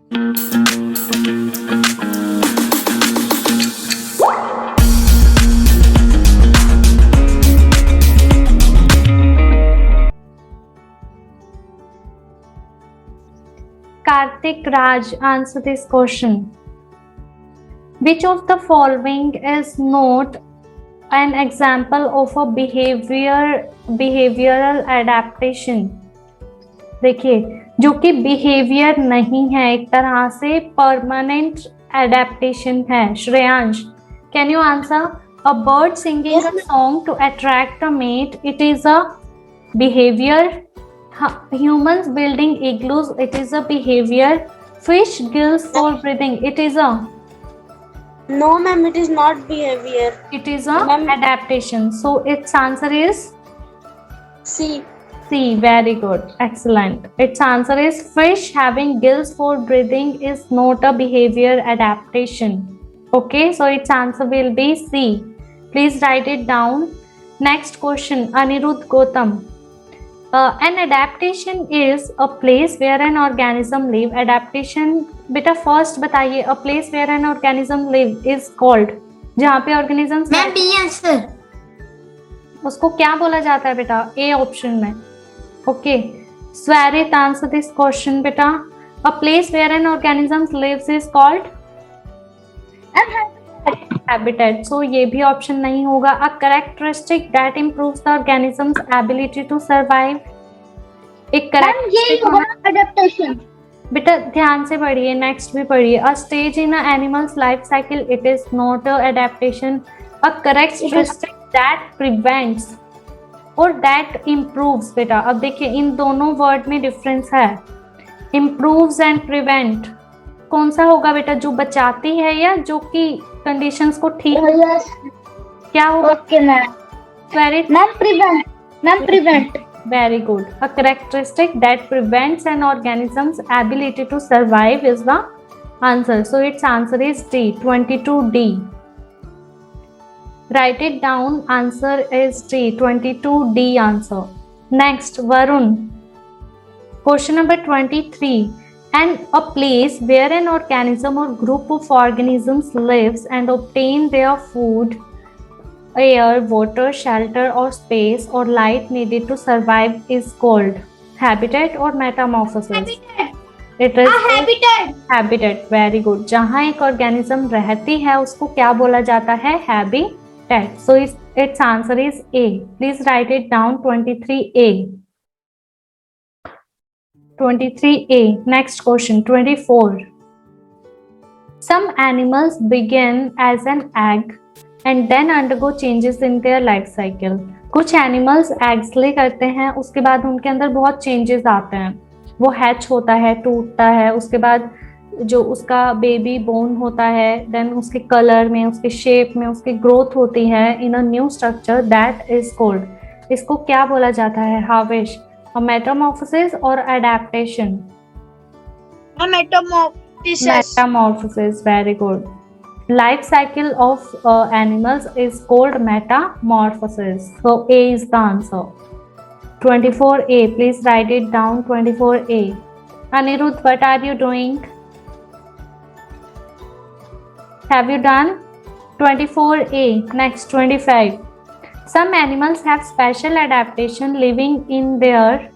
Karthik Raj, answer this question. Which of the following is not an example of a behavioral adaptation? देखिए, जो कि behaviour नहीं है, एक तरह से परमानेंट एडेप्टेशन है. Shreyansh, can you answer? A bird singing a song to attract a mate, it is a behavior. Humans building igloos, it is a behavior. Fish gills for breathing, it is a... No, ma'am, it is not behavior. It is a adaptation. So its answer is C. C. Very good. Excellent. Its answer is fish having gills for breathing is not a behavior adaptation. Okay, so its answer will be C. Please write it down. Next question, Anirudh Gautam. An adaptation is a place where an organism live. Adaptation, बेटा first बताइए. A place where an organism live is called. जहाँ पे organisms. Ma'am B answer. उसको क्या बोला जाता है बेटा? ए ऑप्शन में. ओके, स्वरित, आंसर दिस क्वेश्चन बेटा. A place where an organism lives is called habitat. So ये भी ऑप्शन नहीं होगा. A characteristic that improves the organism's ability to survive. एक characteristic adaptation. बेटा ध्यान से पढ़िए, नेक्स्ट भी पढ़िए. A stage in an animal's life cycle, it is not a adaptation. A characteristic that prevents और that improves. बेटा अब देखिए, इन दोनों वर्ड में डिफरेंस है. improves and prevent कौन सा होगा बेटा? जो बचाती है या जो कि कंडीशंस को ठीक. क्या होगा? Okay ma'am. Ma'am prevent. Very good. A characteristic that prevents an organism's ability to survive is the answer. So its answer is D, 22D. Write it down. Answer is D, 22D answer. Next, Varun. Question number 23. And a place where an organism or group of organisms lives and obtain their food, air, water, shelter or space or light needed to survive is called habitat or metamorphosis. It is habitat. Very good. जहाँ एक organism रहती है उसको क्या बोला जाता है? Habitat. So its answer is A. Please write it down. 23A. 23A. Next question, 24. Some animals begin as an egg and then undergo changes in their life cycle. कुछ एनिमल्स एग्स ले करते हैं, उसके बाद उनके अंदर बहुत चेंजेस आते हैं. वो हैच होता है, टूटता है, उसके बाद जो उसका बेबी बोर्न होता है, देन उसके कलर में, उसके शेप में, उसकी ग्रोथ होती है in a new structure. That is called. इसको क्या बोला जाता है? हावेश. मेटामॉर्फोसिस और adaptation? Metamorphosis. Very good. Life cycle of animals is called metamorphosis. So A is the answer. 24A. Please write it down. 24A. Anirudh, what are you doing? Have you done? 24A. Next, 25. Some animals have special adaptation living in their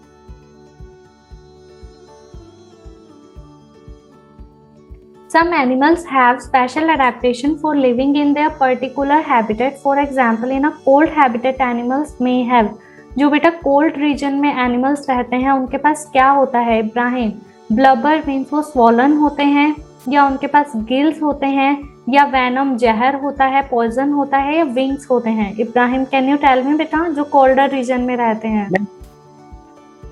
Some animals have special adaptation for living in their particular habitat. For example, in a cold habitat, animals may have. जो बेटा cold region में animals रहते हैं उनके पास क्या होता है Ibrahim? Blubber means वो स्वॉलन होते हैं, या उनके पास गिल्स होते हैं, या वेनम जहर होता है, पॉइजन होता है, या विंग्स होते हैं? Ibrahim, can you tell me बेटा, जो कोल्डर रीजन में रहते हैं?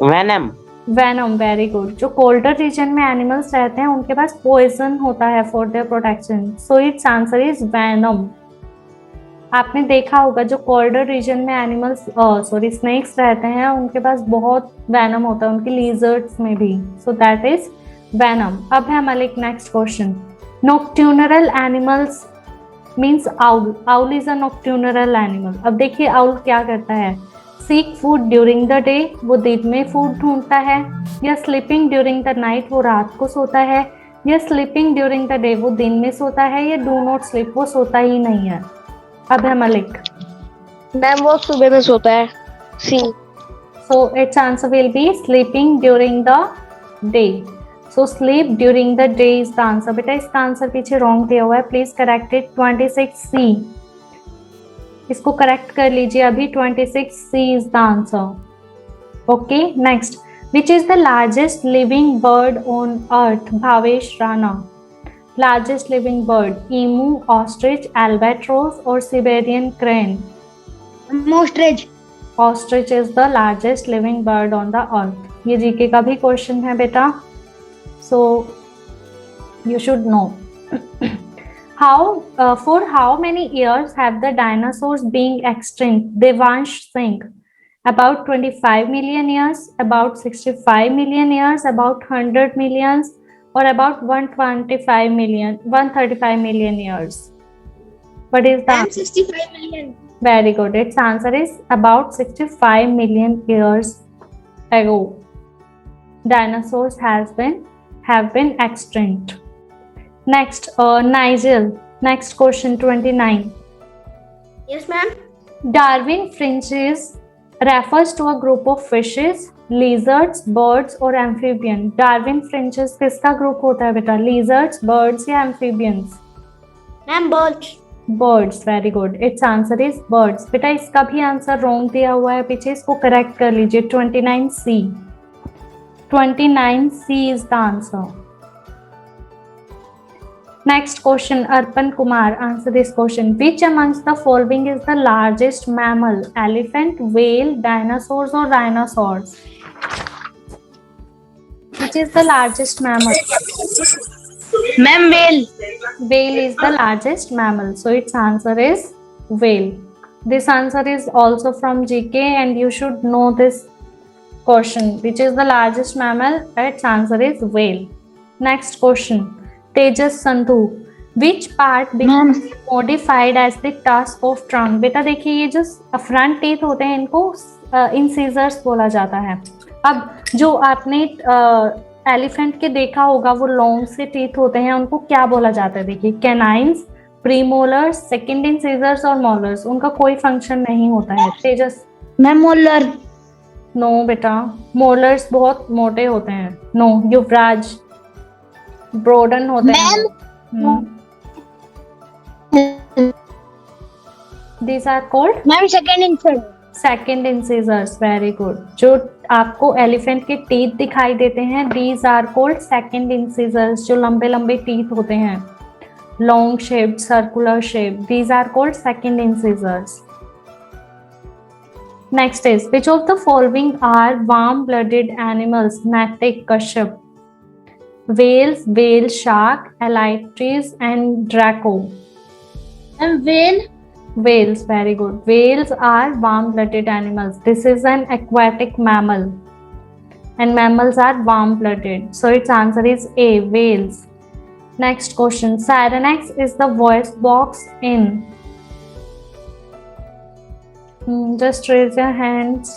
वेनम. वेनम. Very good. जो कोल्डर रीजन में एनिमल्स रहते हैं उनके पास पॉइजन होता है for their protection. So it's answer is venom. आपने देखा होगा जो कोल्डर रीजन में एनिमल्स स्नेक्स रहते हैं उनके पास बहुत वेनम होता है, उनकी लिजर्ड्स में भी. So that is venom. अब है Malik next question. Nocturnal animals means owl. Owl is a nocturnal animal. अब देखिए आउल क्या करता है? Seek food during the day, वो दिन में फूड ढूंढता है, या स्लीपिंग ड्यूरिंग द नाइट, वो रात को सोता है, ये स्लीपिंग ड्यूरिंग द डे, वो दिन में सोता है, या डू नॉट स्लीप, वो सोता ही नहीं है? अभय मलिक। मैम वो सुबह में सोता है। सी। So its answer will be sleeping during the day. So sleep during the day is the answer. बेटा इसका आंसर पीछे रॉन्ग दिया हुआ है, प्लीज करेक्ट इट। 26C, इसको करेक्ट कर लीजिए अभी। 26C is the answer. Okay, next. Which is the largest living bird on earth? Bhavesh Rana. Largest living bird: emu, ostrich, albatross or Siberian crane? Ostrich. Ostrich is the largest living bird on the earth. ये GK का भी question है बेटा, so you should know. For how many years have the dinosaurs been extinct? Devansh Singh. About 25 million years, about 65 million years, about 100 millions, or about 135 million years. What is the answer? 65 million. Very good. Its answer is about 65 million years ago. Dinosaurs have been extinct. Next, Nigel. Next question, 29. Yes, ma'am. Darwin Finches refers to a group of fishes, lizards, birds or amphibian. Darwin Finches किसका group होता है बेटा? Lizards, birds या amphibians? Ma'am, birds. Birds. Very good. Its answer is birds. बेटा इसका भी answer wrong दिया हुआ है पीछे, इसको करेक्ट कर लीजिए। 29C. 29C is the answer. Next question, Arpan Kumar, answer this question. Which amongst the following is the largest mammal? Elephant, whale, dinosaurs or rhinoceros? Which is the largest mammal? Ma'am, whale. Whale is the largest mammal, so its answer is whale. This answer is also from GK and you should know this question. Which is the largest mammal? Its answer is whale. Next question, Tejas Sandhu. Which part becomes modified as the task of trunk? बेटा देखिए ये जो front teeth होते हैं इनको incisors बोला जाता है। अब जो आपने एलिफेंट के देखा होगा वो लॉन्ग से टीथ होते हैं, उनको क्या बोला जाता है? देखिए कैनाइन्स, प्रीमोलर्स, सेकंड इंसिजर्स और मोलर्स, उनका कोई फंक्शन नहीं होता है। तेजस। Ma'am, molar. नो बेटा, मोलर्स बहुत मोटे होते हैं। नो। युवराज, ब्रोडन होते हैं। These are called ma'am, second incisor. Second incisors. Very good. जो आपको एलिफेंट के टीथ दिखाई देते हैं, these are called second incisors, जो लंबे लंबे टीथ होते हैं, long shaped, circular shape, these are called second incisors. Next is, which of the following are warm-blooded animals? Natik, Kashyap. Whales, whale shark, elytris and Draco. Ma'am, whale. Whales, very good. Whales are warm-blooded animals. This is an aquatic mammal. And mammals are warm-blooded. So its answer is A, whales. Next question. Syrinx is the voice box in. Just raise your hands.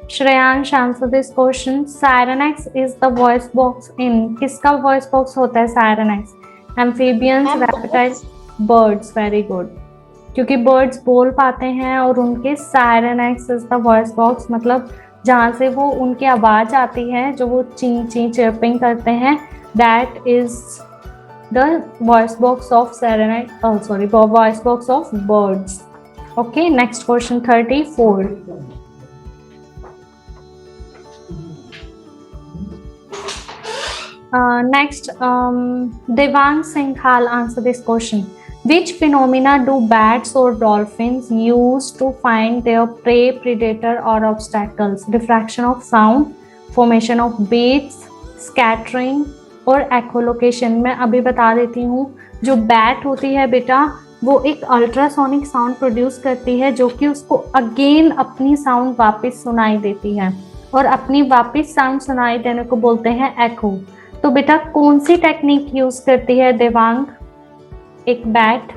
Shreyansh, answer this question. Syrinx is the voice box in. किसका voice box होता है Syrinx? Amphibians, reptiles, birds. Very good. क्योंकि birds बोल पाते हैं और उनके Syrinx is the voice box, मतलब जहाँ से वो उनकी आवाज आती है, जो वो ची ची chirping करते हैं, that is the voice box of Syrinx. Oh, sorry, voice box of birds. Okay, next question, 34. Next, Devang Singhal, answer this question. Which phenomena do bats or dolphins use to find their prey, predator or obstacles? Diffraction of sound, formation of beats, scattering और echolocation. मैं अभी बता देती हूँ, जो bat होती है बेटा वो एक अल्ट्रासोनिक साउंड प्रोड्यूस करती है जो कि उसको अगेन अपनी साउंड वापस सुनाई देती है, और अपनी वापस साउंड सुनाई देने को बोलते हैं एको। तो बेटा कौन सी टेक्निक यूज करती है देवांग एक बैट?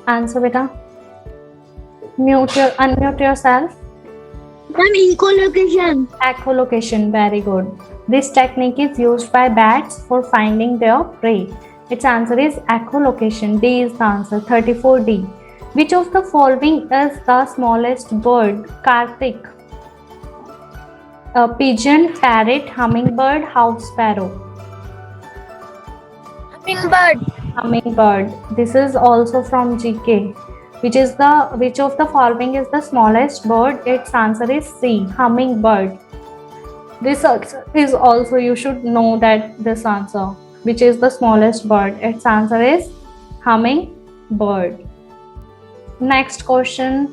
आंसर बेटा। Unmute yourself. Ma'am, echolocation. echolocation, very good. This technique is used by bats for finding their prey. Its answer is echolocation. D is the answer. 34D. Which of the following is the smallest bird? Karthik. Pigeon, parrot, hummingbird, house sparrow. Hummingbird. Hummingbird. This is also from GK. Which of the following is the smallest bird? Its answer is C. Hummingbird. This is also, you should know that this answer. Which is the smallest bird? Its answer is hummingbird. Next question.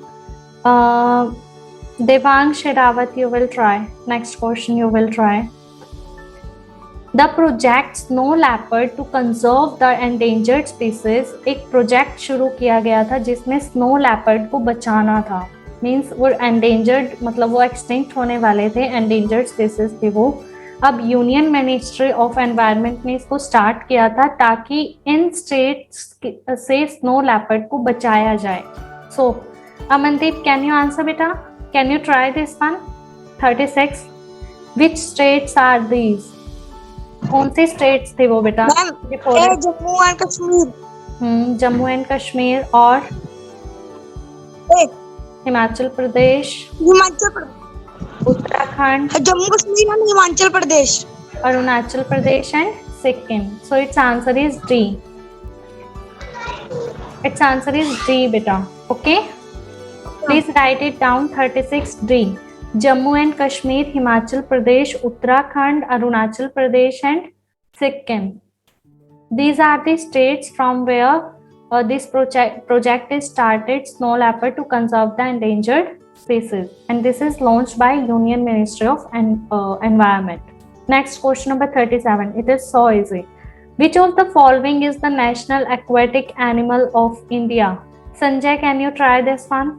Devang Sherawat, you will try. Next question you will try. The project Snow Leopard to conserve the endangered species. एक project शुरू किया गया था जिसमें snow leopard को बचाना था. Means वो एंडेंजर्ड, मतलब वो एक्सटिंक्ट होने वाले थे, एंडेंजर्ड स्पीसीज थी वो. अब यूनियन मिनिस्ट्री ऑफ एनवायरनमेंट ने इसको स्टार्ट किया था ताकि इन स्टेट्स से स्नो लेपर्ड को बचाया जाए. So Amandeep, can you answer बेटा? Can you try this one? 36. Which states are these? कौन सी स्टेट्स थे वो बेटा? जम्मू एंड कश्मीर. जम्मू एंड कश्मीर और Himachal Pradesh, Himachal Pradesh, Uttarakhand, Jammu Kashmir and Himachal Pradesh, Arunachal Pradesh and Sikkim. So it's answer is D. It's answer is D बेटा. Okay, please write it down. 36D. Jammu and Kashmir, Himachal Pradesh, Uttarakhand, Arunachal Pradesh and Sikkim. These are the states from where this project is started, Snow Leopard to conserve the endangered species, and this is launched by Union Ministry of Environment. Next question number 37. It is so easy. Which of the following is the national aquatic animal of India? Sanjay, can you try this one?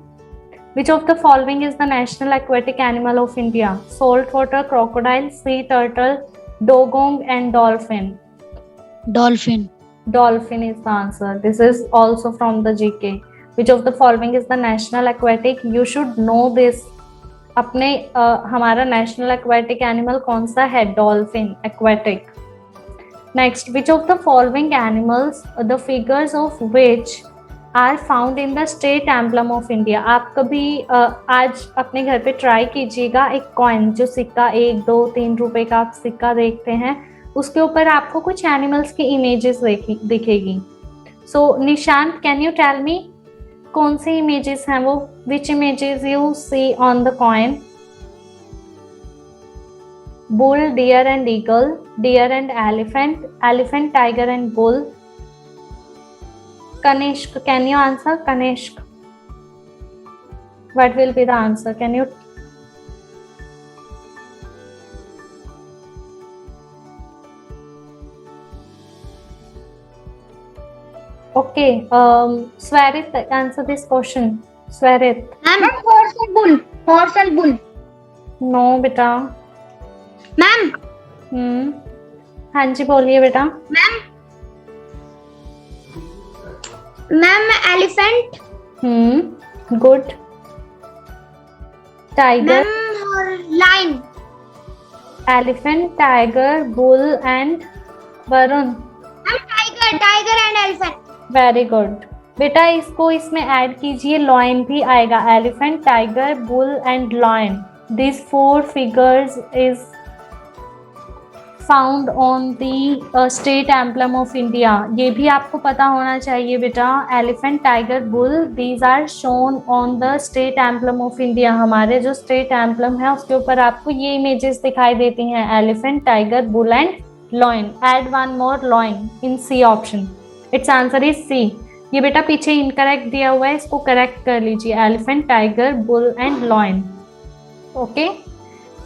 Which of the following is the national aquatic animal of India? Saltwater crocodile, sea turtle, dugong and dolphin. Dolphin. Dolphin is the answer. This is also from the GK. Which of the following is the national aquatic? You should know this. अपने हमारा national aquatic animal कौन सा है? Dolphin, aquatic. Next, which of the following animals, the figures of which are found in the state emblem of India? आप कभी आज अपने घर पे ट्राई कीजिएगा, एक कॉइन जो सिक्का 1, 2, 3 रुपए का आप सिक्का देखते हैं, उसके ऊपर आपको कुछ एनिमल्स की इमेजेस दिखेगी. So Nishant, can you tell me कौन सी इमेजेस हैं वो? Which images you see on the coin? Bull, deer and eagle, deer and elephant, elephant, tiger and bull. Kanishk, can you answer? Kanishk, what will be the answer? Can you? Okay, Swarit, answer this question. Swarit. Ma'am, horse and bull. Horse and bull. No बेटा. Ma'am. हाँ जी बोलिए बेटा. Ma'am. Ma'am, elephant. Good. Tiger. Ma'am, lion. Elephant, tiger, bull and Varun. Ma'am, tiger and elephant. Very good. बेटा इसको इसमें add कीजिए, lion भी आएगा. Elephant, tiger, bull and lion. These 4 figures is found on the state emblem of India. ये भी आपको पता होना चाहिए बेटा. Elephant, tiger, bull, these are shown on the state emblem of India. हमारे जो स्टेट एम्बलम है उसके ऊपर आपको ये इमेजेस दिखाई देती हैं, elephant, tiger, bull and lion. Add one more, lion in C option. Its answer is C. ये बेटा पीछे इनकरेक्ट दिया हुआ है, इसको करेक्ट कर लीजिए. Elephant, tiger, bull and lion. Okay,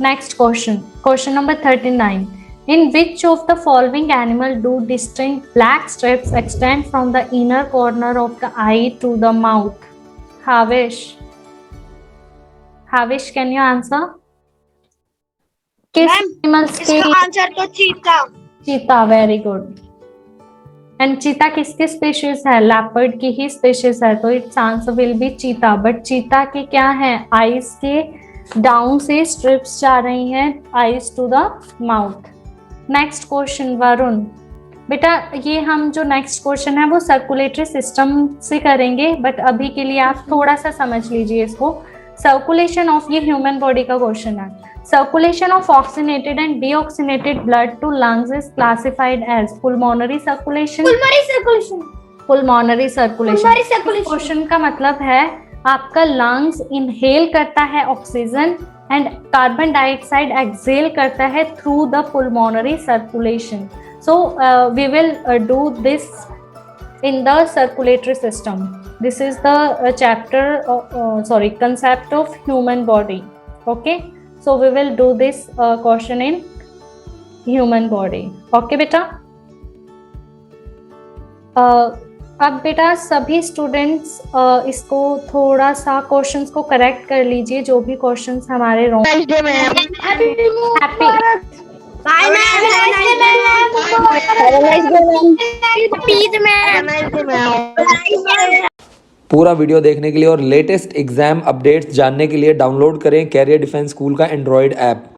next question. Question number 39. In which of the following animal do distinct black strips extend from the inner corner of the eye to the mouth? Havish. Havish, can you answer? किस animals के? इसका answer तो चीता. चीता, very good. And चीता किसके species है? Leopard की ही स्पेशीज है, तो इट्स आंसर विल बी चीता. बट चीता के क्या है? आईज के डाउन से स्ट्रिप्स जा रही हैं eyes to the mouth. Next question Varun, बेटा ये हम जो नेक्स्ट क्वेश्चन है वो सर्कुलेटरी सिस्टम से करेंगे, बट अभी के लिए आप थोड़ा सा समझ लीजिए इसको। सर्कुलेशन ऑफ, ये ह्यूमन बॉडी का क्वेश्चन है। Circulation of oxygenated and deoxygenated blood to lungs is classified as pulmonary circulation. Pulmonary circulation question का मतलब है आपका लंग्स इनहेल करता है oxygen and carbon dioxide exhale करता है through the pulmonary circulation. So we will do this in the circulatory system. This is the concept of human body. Okay, so we will do this question in human body. Okay बेटा, अब बेटा सभी students इसको थोड़ा सा questions को correct कर लीजिए, जो भी क्वेश्चंस हमारे रॉन्ग। Happy Bye, ma'am. पूरा वीडियो देखने के लिए और लेटेस्ट एग्जाम अपडेट्स जानने के लिए डाउनलोड करें कैरियर डिफेंस स्कूल का एंड्रॉयड ऐप।